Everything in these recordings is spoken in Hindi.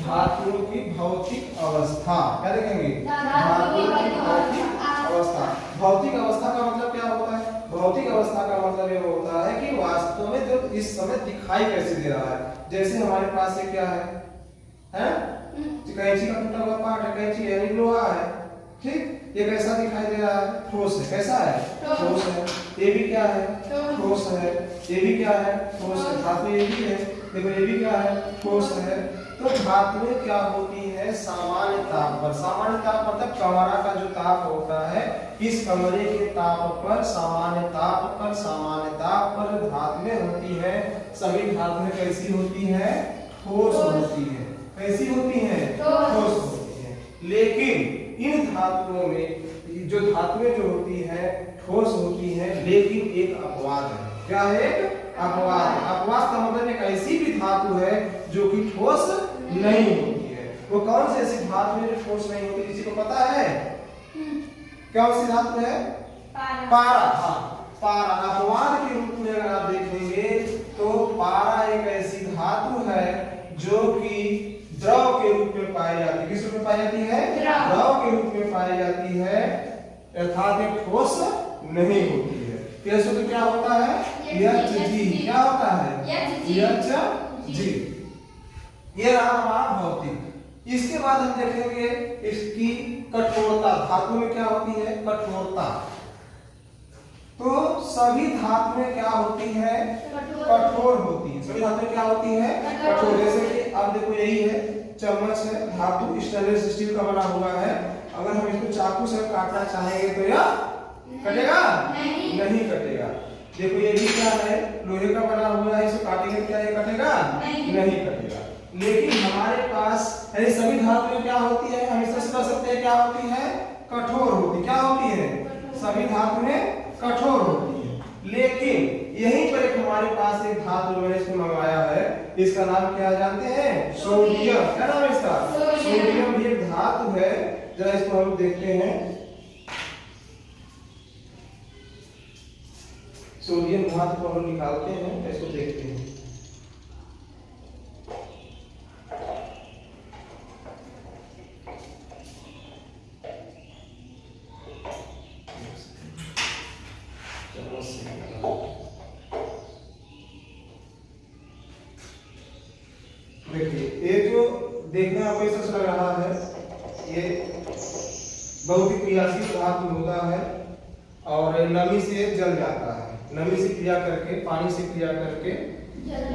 धातुओं की भौतिक अवस्था। क्या देखेंगे? धातुओं की भौतिक अवस्था। भौतिक अवस्था का मतलब क्या होता है? भौतिक अवस्था का मतलब ये होता है कि वास्तव में जो इस समय दिखाई कैसे दे रहा है। जैसे हमारे पास ये क्या है? कैंची का टूटा हुआ पार्ट है, कैंची यानी लोहा है, ठीक? ये कैसा दिखाई दे रहा है? ठोस है। कैसा है? ठोस है। ये भी क्या है? ठोस है। ये भी क्या है? ठोस है। धातु ये भी है, देखो ये भी क्या है? ठोस है। तो धातुएं क्या होती है? सामान्य ताप पर। सामान्य ताप मतलब कमरा का जो ताप होता है, इस कमरे के ताप पर, सामान्य ताप पर धातुएं होती है। सभी धातुएं कैसी होती है? ठोस होती है। कैसी होती है? ठोस होती है। लेकिन इन धातुओं में जो धातुएं जो होती है ठोस होती है, लेकिन एक अपवाद है। क्या है? एक अपवाद। अपवाद का मतलब एक ऐसी भी धातु है जो कि ठोस नहीं होती है। वो कौन सी ऐसी धातु है जो ठोस नहीं होती? किसी को पता है? कौन सी धातु है? पारा। हाँ, पारा। अपवाद के रूप में अगर आप देखेंगे तो पारा एक ऐसी धातु है जो कि द्रव के रूप में पाई जाती है। किस रूप में पाई जाती है? द्रव के रूप में पाई जाती है, अर्थात एक ठोस नहीं होती है। तो सूत्र क्या होता है? HG। क्या होता है? HG। ये रहा हमारा भौतिक। इसके बाद हम देखेंगे इसकी कठोरता। धातु में क्या होती है? कठोरता। तो सभी धातुएं क्या होती है? कठोर होती है। सभी धातुएं क्या होती है? कठोर। जैसे कि अब देखो यही है, चम्मच है, धातु स्टेनलेस स्टील का बना हुआ है। अगर हम इसको चाकू से काटना चाहेंगे तो यह कटेगा? नहीं कटेगा। देखो ये भी क्या है? लोहे का बना हुआ है, इसको काटेंगे क्या ये कटेगा? नहीं कटेगा। लेकिन हमारे पास ऐसी सभी धातुएं क्या होती है? हम इससे कह सकते हैं क्या होती है? कठोर होती। क्या होती है? सभी धातुएं कठोर होती है। लेकिन यहीं पर एक हमारे पास एक धातु मैंने इसको मंगाया है, इसका नाम क्या जानते हैं? सोडियम। क्या नाम है इसका? सोडियम भी एक धातु है। जरा इसको हम देखते हैं। सोडियम धातु को हम निकालते हैं, इसको देखते हैं। देखिए ये जो देखने में आपको ऐसा लग रहा है, ये बहुत ही क्रियाशील धातु होता है और नमी से जल जाता है। नमी से क्रिया करके, पानी से क्रिया करके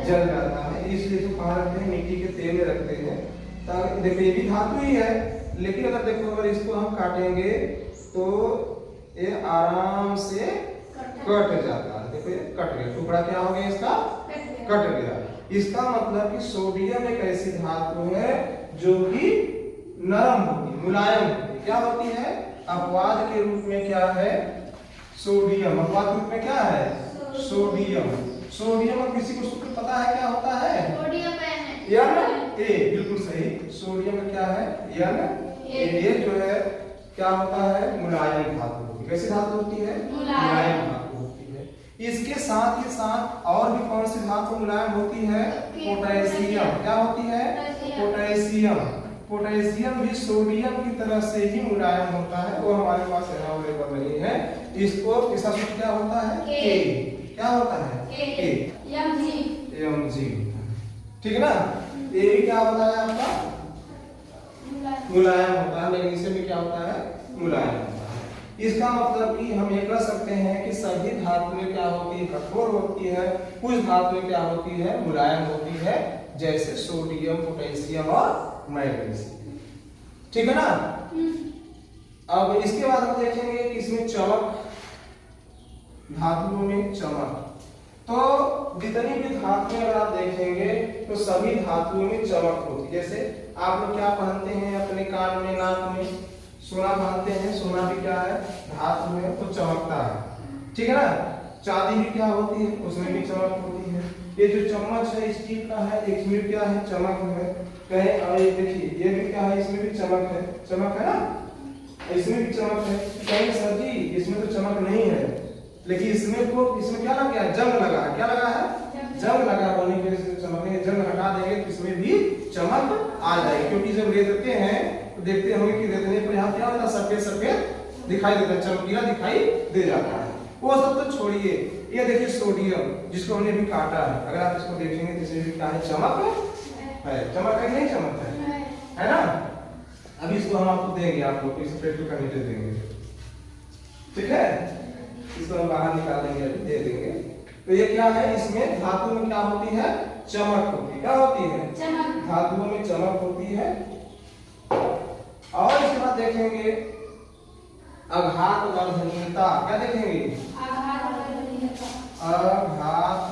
जल जाता है। इसलिए इसको कहाँ रखते हैं? मिट्टी के तेल में रखते हैं। ताकि देखो ये भी धातु ही है, लेकिन अगर देखो अगर इसको हम काटेंगे तो ये आराम से कट जाता है। देखो ये कट गया, टुकड़ा क्या हो गया? इसका कट गया। इसका मतलब कि सोडियम एक ऐसी धातु है जो कि नरम होती, मुलायम होती। क्या होती है? अपवाद के रूप में क्या है? सोडियम। अपवाद के रूप में क्या है? सोडियम। सोडियम और किसी को सूत्र पता है क्या होता है? Na। बिल्कुल सही। सोडियम में क्या है? Na। ये जो है क्या होता है? मुलायम धातु होती है। कैसी धातु होती है? मुलायम धातु होती है। इसके साथ ही साथ और भी कौन सी धातु मुलायम होती है? पोटेशियम। क्या होती है? पोटेशियम। पोटेशियम भी सोडियम की तरह से ही मुलायम होता है। वो हमारे पास यहाँ अवेलेबल नहीं है। इसको इसका सूत्र क्या होता है? K। क्या होता है? K। Mg। ठीक है ना? ये भी क्या होता है आपका? मुलायम होता है। लेकिन इसे भी क्या होता है? मुलायम होता है। इसका मतलब कि हम ये कह सकते हैं कि सभी धातुएं क्या होती है? कठोर होती है। कुछ धातुएं क्या होती है? मुलायम होती है, जैसे सोडियम, पोटेशियम और मैग्नीशियम। ठीक है ना? अब इसके बाद हम देखेंगे कि इसमें चमक, धातुओं में चमक। तो जितनी भी धातुएं अगर आप देखेंगे तो सभी धातुओं में चमक होती है। जैसे आप लोग क्या पहनते हैं अपने कान में, नाक में? सोना पहनते हैं। सोना भी क्या है? धातु है, तो चमकता है। ठीक है ना? चांदी भी क्या होती है? उसमें भी चमक होती है। ये जो चम्मच है स्टील का है, इसमें क्या है? चमक है। कहीं और ये देखिए ये भी क्या है? इसमें भी चमक है। चमक है ना? इसमें भी चमक है। कहीं सर जी इसमें तो चमक नहीं है, लेकिन इसमें क्या लगा है? जंग लगा है। क्या लगा है? जंग लगा होने की वजह से चमक नहीं है। जंग हटा देंगे तो इसमें भी चमक आ जाएगी, क्योंकि जब रेतते हैं तो देखते होंगे कि रेतने पर यहाँ क्या होता है, सफेद सफेद दिखाई देता है, चमकीला दिखाई दे जाता है। वो सब तो छोड़िए, ये देखिए सोडियम जिसको हमने अभी काटा है, अगर आप इसको देखेंगे तो इसमें भी क्या है, चमक है, चमक है कि नहीं चमक है ना। अभी इसको हम आपको देंगे, आप लोग इस पेट का नीचे देंगे, ठीक है, इसको हम बाहर निकाल देंगे, अभी दे देंगे। तो ये क्या है, इसमें धातु में क्या होती है, चमक होती है, क्या होती है, धातुओं में चमक होती है। और इसके बाद देखेंगे आघात वर्धनीयता, क्या देखेंगे, आघात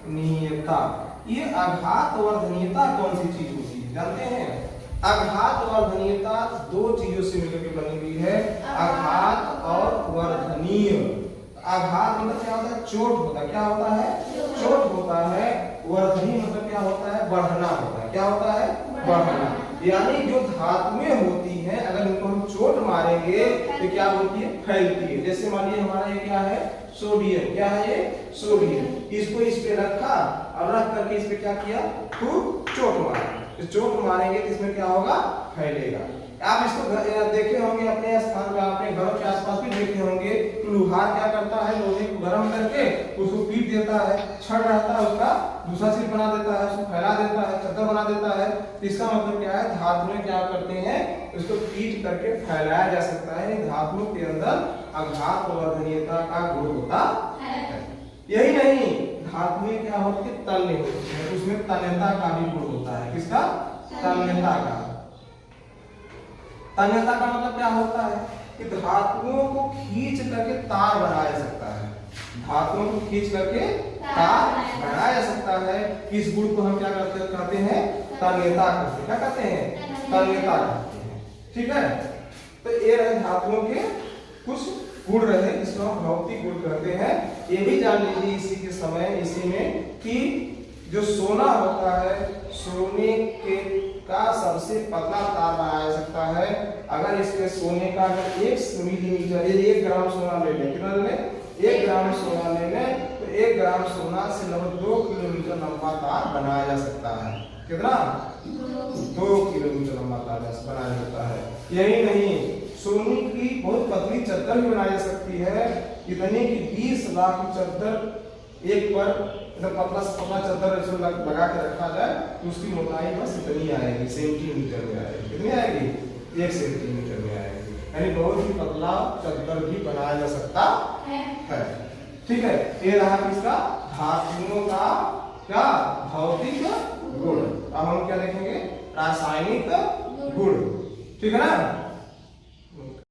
वर्धनीयता। ये आघात वर्धनीयता कौन सी चीज होती है जानते हैं? आघात वर्धनीयता दो चीजों से मिलकर के बनी हुई है, आघात और वर्धनीय। आघात मतलब क्या होता है, चोट होता है, क्या होता है, चोट होता है। वर्धनीय मतलब क्या होता है, बढ़ना होता है, क्या होता है, बढ़ना। यानी जो धातुएं होती हैं अगर इनको हम चोट मारेंगे तो क्या होती है, फैलती है। जैसे मान लीजिए हमारा ये क्या है, सोडियम, क्या है ये, सोडियम। इसको इस पे रखा और रख करके इस पे क्या किया, खूब चोट मारा। तो चोट मारेंगे तो इसमें क्या होगा, फैलेगा। आप इसको देखे होंगे अपने स्थान पे, अपने घरों के आसपास भी देखे होंगे, लोहार क्या करता है, लोहे को गर्म करके उसको पीट देता है, छड़ रहता है उसका दूसरा सिर बना देता है, उसको फैला देता है, चद्दर बना देता है। इसका मतलब क्या है, धातुएं क्या करते हैं, उसको पीट करके फैलाया जा सकता है। धातुओं के अंदर आघात वर्धनीयता का गुण होता है। यही नहीं, धातुएं क्या होती है, तन्य होती है, उसमें तन्यता का भी गुण होता है। किसका, तन्यता का। तन्यता का मतलब क्या होता है कि धातुओं को खींच करके तार बनाया जा सकता है, धातुओं को खींच करके तार बनाया जा सकता है। इस गुण को हम क्या कहते हैं, तन्यता कहते हैं। क्या कहते हैं, तन्यता कहते हैं, ठीक है। तो ये रहे धातुओं के कुछ गुण रहे, इसको हम भौतिक गुण कहते हैं। ये भी जान लीजिए इसी के समय, इसी में कि जो सोना होता है, सोने के का सबसे पतला तार बनाया जा सकता है। अगर इसके सोने का अगर 1 मिलीमीटर, 1 ग्राम सोना ले लें, कितना ले लें, 1 ग्राम सोना ले लें, तो 1 ग्राम सोना से लगभग 2 किलोमीटर लंबा तार बनाया जा सकता है। कितना, 2 किलोमीटर लंबा तार बनाया जा सकता है। यही नहीं, सोने की बहुत पतली चद्दर भी बनाई जा सकती है, इतनी कि 20 लाख चद्दर एक पर पतला पतला चद्दर इसमें लगा के रखा जाए तो उसकी मोटाई बस इतनी आएगी, सेंटीमीटर में आएगी। कितनी आएगी, 1 सेंटीमीटर में आएगी। यानी बहुत ही पतला चद्दर भी बनाया जा सकता है, ठीक है। ये रहा इसका धातुओं का क्या, भौतिक गुण। अब हम क्या देखेंगे, रासायनिक गुण, ठीक है ना।